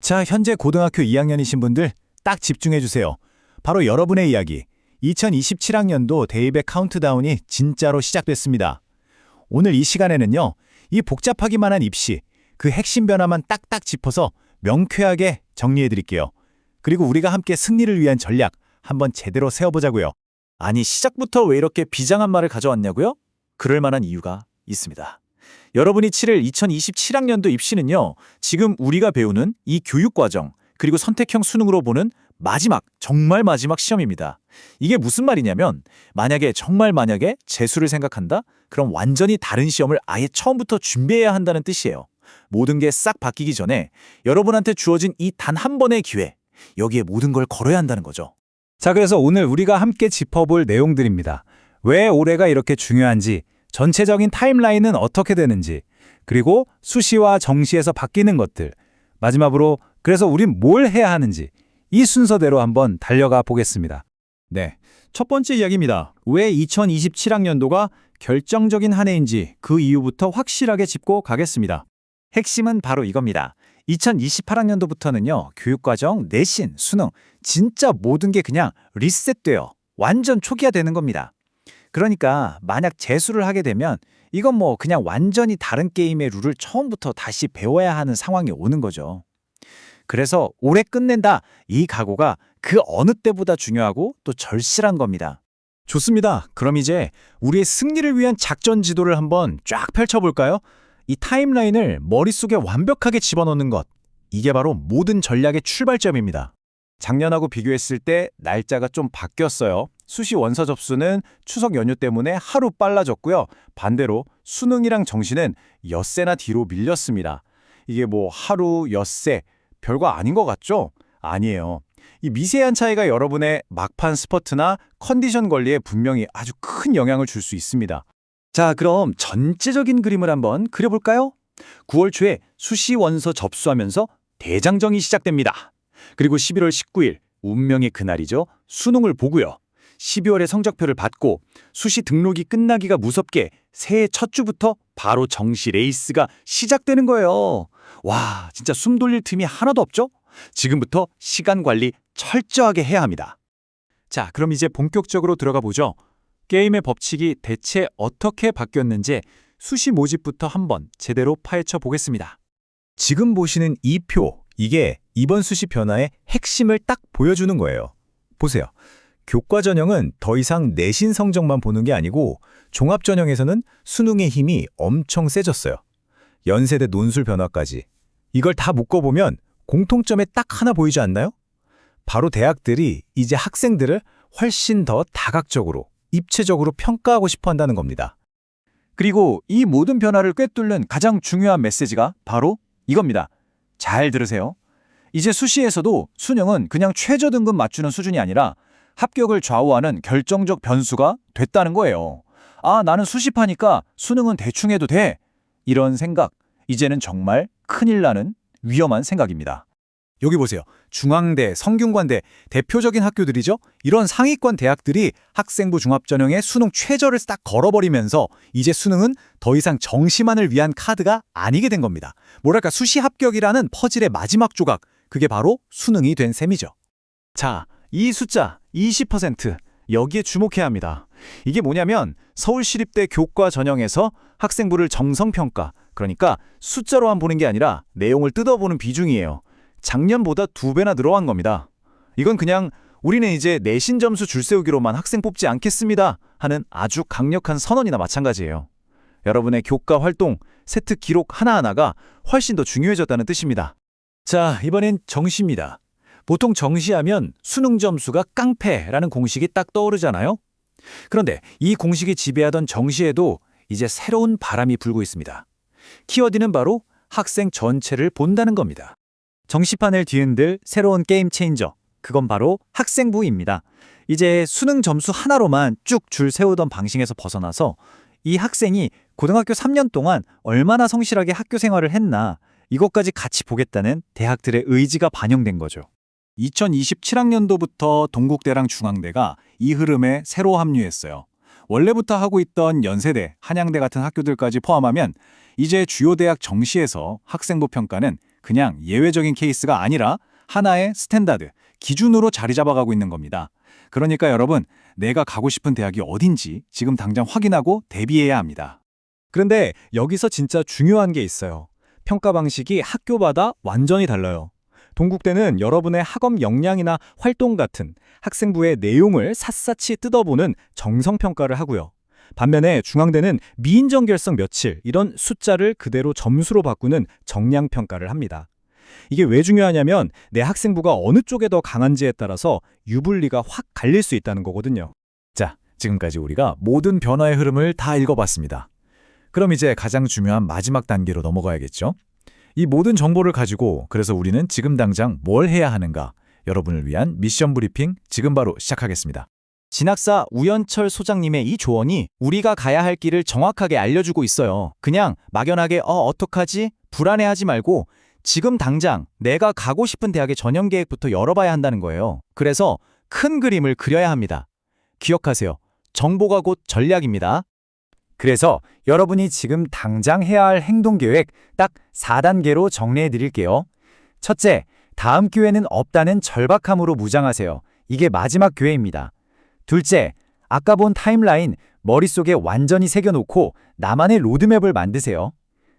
자, 현재 고등학교 2학년이신 분들 딱 집중해 주세요. 바로 여러분의 이야기. 2027학년도 대입의 카운트다운이 진짜로 시작됐습니다. 오늘 이 시간에는요, 이 복잡하기만 한 입시, 그 핵심 변화만 딱딱 짚어서 명쾌하게 정리해 드릴게요. 그리고 우리가 함께 승리를 위한 전략 한번 제대로 세워보자고요. 아니, 시작부터 왜 이렇게 비장한 말을 가져왔냐고요? 그럴 만한 이유가 있습니다. 여러분이 치를 2027학년도 입시는요, 지금 우리가 배우는 이 교육과정, 그리고 선택형 수능으로 보는 마지막, 정말 마지막 시험입니다. 이게 무슨 말이냐면, 정말 만약에 재수를 생각한다? 그럼 완전히 다른 시험을 아예 처음부터 준비해야 한다는 뜻이에요. 모든 게 싹 바뀌기 전에 여러분한테 주어진 이 단 한 번의 기회, 여기에 모든 걸 걸어야 한다는 거죠. 자, 그래서 오늘 우리가 함께 짚어볼 내용들입니다. 왜 올해가 이렇게 중요한지, 전체적인 타임라인은 어떻게 되는지, 그리고 수시와 정시에서 바뀌는 것들, 마지막으로 그래서 우린 뭘 해야 하는지 이 순서대로 한번 달려가 보겠습니다. 네, 첫 번째 이야기입니다. 왜 2027학년도가 결정적인 한 해인지 그 이유부터 확실하게 짚고 가겠습니다. 핵심은 바로 이겁니다. 2028학년도부터는요, 교육과정, 내신, 수능, 진짜 모든 게 그냥 리셋돼요. 완전 초기화되는 겁니다. 그러니까 만약 재수를 하게 되면 이건 뭐 그냥 완전히 다른 게임의 룰을 처음부터 다시 배워야 하는 상황이 오는 거죠. 그래서 올해 끝낸다, 이 각오가 그 어느 때보다 중요하고 또 절실한 겁니다. 좋습니다. 그럼 이제 우리의 승리를 위한 작전 지도를 한번 쫙 펼쳐볼까요? 이 타임라인을 머릿속에 완벽하게 집어넣는 것, 이게 바로 모든 전략의 출발점입니다. 작년하고 비교했을 때 날짜가 좀 바뀌었어요. 수시 원서 접수는 추석 연휴 때문에 하루 빨라졌고요. 반대로 수능이랑 정시는 엿새나 뒤로 밀렸습니다. 이게 뭐 하루, 엿새, 별거 아닌 것 같죠? 아니에요. 이 미세한 차이가 여러분의 막판 스퍼트나 컨디션 관리에 분명히 아주 큰 영향을 줄 수 있습니다. 자, 그럼 전체적인 그림을 한번 그려볼까요? 9월 초에 수시 원서 접수하면서 대장정이 시작됩니다. 그리고 11월 19일, 운명의 그날이죠. 수능을 보고요. 12월에 성적표를 받고 수시 등록이 끝나기가 무섭게 새해 첫 주부터 바로 정시 레이스가 시작되는 거예요. 와, 진짜 숨 돌릴 틈이 하나도 없죠? 지금부터 시간 관리 철저하게 해야 합니다. 자, 그럼 이제 본격적으로 들어가 보죠. 게임의 법칙이 대체 어떻게 바뀌었는지 수시 모집부터 한번 제대로 파헤쳐 보겠습니다. 지금 보시는 이 표, 이게 이번 수시 변화의 핵심을 딱 보여주는 거예요. 보세요. 교과 전형은 더 이상 내신 성적만 보는 게 아니고 종합 전형에서는 수능의 힘이 엄청 세졌어요. 연세대 논술 변화까지. 이걸 다 묶어보면 공통점에 딱 하나 보이지 않나요? 바로 대학들이 이제 학생들을 훨씬 더 다각적으로, 입체적으로 평가하고 싶어 한다는 겁니다. 그리고 이 모든 변화를 꿰뚫는 가장 중요한 메시지가 바로 이겁니다. 잘 들으세요. 이제 수시에서도 수능은 그냥 최저 등급 맞추는 수준이 아니라 합격을 좌우하는 결정적 변수가 됐다는 거예요. 아, 나는 수시파니까 수능은 대충 해도 돼. 이런 생각, 이제는 정말 큰일 나는 위험한 생각입니다. 여기 보세요. 중앙대, 성균관대 대표적인 학교들이죠. 이런 상위권 대학들이 학생부 종합전형에 수능 최저를 딱 걸어버리면서 이제 수능은 더 이상 정시만을 위한 카드가 아니게 된 겁니다. 뭐랄까 수시 합격이라는 퍼즐의 마지막 조각, 그게 바로 수능이 된 셈이죠. 자, 이 숫자 20%, 여기에 주목해야 합니다. 이게 뭐냐면 서울시립대 교과 전형에서 학생부를 정성평가, 그러니까 숫자로만 보는 게 아니라 내용을 뜯어보는 비중이에요. 작년보다 2배나 늘어난 겁니다. 이건 그냥 우리는 이제 내신 점수 줄세우기로만 학생 뽑지 않겠습니다 하는 아주 강력한 선언이나 마찬가지예요. 여러분의 교과 활동, 세트 기록 하나하나가 훨씬 더 중요해졌다는 뜻입니다. 자, 이번엔 정시입니다. 보통 정시하면 수능 점수가 깡패라는 공식이 딱 떠오르잖아요. 그런데 이 공식이 지배하던 정시에도 이제 새로운 바람이 불고 있습니다. 키워드는 바로 학생 전체를 본다는 겁니다. 정시판을 뒤흔들 새로운 게임 체인저, 그건 바로 학생부입니다. 이제 수능 점수 하나로만 쭉 줄 세우던 방식에서 벗어나서 이 학생이 고등학교 3년 동안 얼마나 성실하게 학교 생활을 했나, 이것까지 같이 보겠다는 대학들의 의지가 반영된 거죠. 2027학년도부터 동국대랑 중앙대가 이 흐름에 새로 합류했어요. 원래부터 하고 있던 연세대, 한양대 같은 학교들까지 포함하면 이제 주요 대학 정시에서 학생부 평가는 그냥 예외적인 케이스가 아니라 하나의 스탠다드, 기준으로 자리 잡아가고 있는 겁니다. 그러니까 여러분, 내가 가고 싶은 대학이 어딘지 지금 당장 확인하고 대비해야 합니다. 그런데 여기서 진짜 중요한 게 있어요. 평가 방식이 학교마다 완전히 달라요. 동국대는 여러분의 학업 역량이나 활동 같은 학생부의 내용을 샅샅이 뜯어보는 정성평가를 하고요. 반면에 중앙대는 미인정결성 며칠 이런 숫자를 그대로 점수로 바꾸는 정량평가를 합니다. 이게 왜 중요하냐면 내 학생부가 어느 쪽에 더 강한지에 따라서 유불리가 확 갈릴 수 있다는 거거든요. 자, 지금까지 우리가 모든 변화의 흐름을 다 읽어봤습니다. 그럼 이제 가장 중요한 마지막 단계로 넘어가야겠죠? 이 모든 정보를 가지고 그래서 우리는 지금 당장 뭘 해야 하는가? 여러분을 위한 미션 브리핑 지금 바로 시작하겠습니다. 진학사 우연철 소장님의 이 조언이 우리가 가야 할 길을 정확하게 알려주고 있어요. 그냥 막연하게 어떡하지? 불안해하지 말고 지금 당장 내가 가고 싶은 대학의 전형 계획부터 열어봐야 한다는 거예요. 그래서 큰 그림을 그려야 합니다. 기억하세요. 정보가 곧 전략입니다. 그래서 여러분이 지금 당장 해야 할 행동계획 딱 4단계로 정리해 드릴게요. 첫째, 다음 기회는 없다는 절박함으로 무장하세요. 이게 마지막 기회입니다. 둘째, 아까 본 타임라인 머릿속에 완전히 새겨놓고 나만의 로드맵을 만드세요.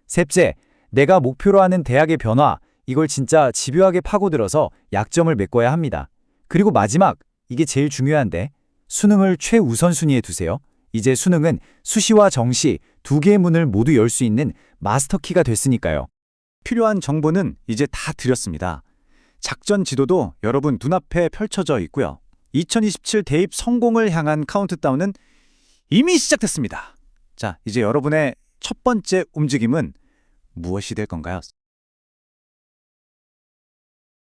셋째, 내가 목표로 하는 대학의 변화, 이걸 진짜 집요하게 파고들어서 약점을 메꿔야 합니다. 그리고 마지막, 이게 제일 중요한데, 수능을 최우선순위에 두세요. 이제 수능은 수시와 정시 두 개의 문을 모두 열 수 있는 마스터키가 됐으니까요. 필요한 정보는 이제 다 드렸습니다. 작전 지도도 여러분 눈앞에 펼쳐져 있고요. 2027 대입 성공을 향한 카운트다운은 이미 시작됐습니다. 자, 이제 여러분의 첫 번째 움직임은 무엇이 될 건가요?